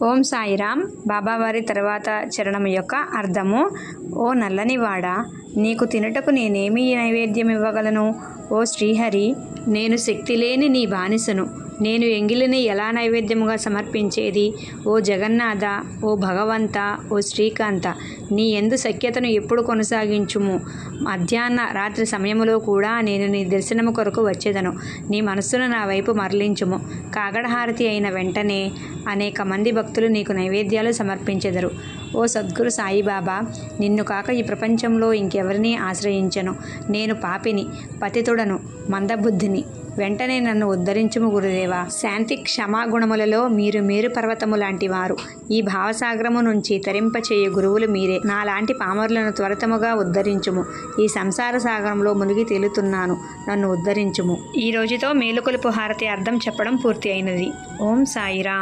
ఓం సాయిరామ్. బాబావారి తర్వాత చరణం యొక్క అర్థము: ఓ నల్లనివాడా, నీకు తినుటకు నేనేమి నైవేద్యం ఇవ్వగలను? ఓ శ్రీహరి, నేను శక్తిలేని నీ బానిసను. నేను ఎంగిలిని ఎలా నైవేద్యముగా సమర్పించేది? ఓ జగన్నాథ, ఓ భగవంత, ఓ శ్రీకాంత, నీ యందు సఖ్యతను ఎప్పుడు కొనసాగించుము. మధ్యాహ్న రాత్రి సమయములో కూడా నేను నీ దర్శనము కొరకు వచ్చేదను. నీ మనస్సును నా వైపు మరలించుము. కాగడహారతి అయిన వెంటనే అనేక మంది భక్తులు నీకు నైవేద్యాలు సమర్పించెదరు. ఓ సద్గురు సాయిబాబా, నిన్ను కాక ఈ ప్రపంచంలో ఇంకెవరిని ఆశ్రయించను. నేను పాపిని, పతితుడను, మందబుద్ధిని. వెంటనే నన్ను ఉద్ధరించుము గురుదేవా. శాంతి క్షమాగుణములలో మీరు మేరు పర్వతము లాంటి వారు. ఈ భావసాగరము నుంచి తరింపచేయు గురువులు మీరే. నాలాంటి పామరులను త్వరితముగా ఉద్ధరించుము. ఈ సంసార సాగరంలో మునిగి తేలుతున్నాను, నన్ను ఉద్ధరించుము. ఈ రోజుతో మేలుకొలుపు హారతి అర్థం చెప్పడం పూర్తి అయినది. ఓం సాయిరామ్.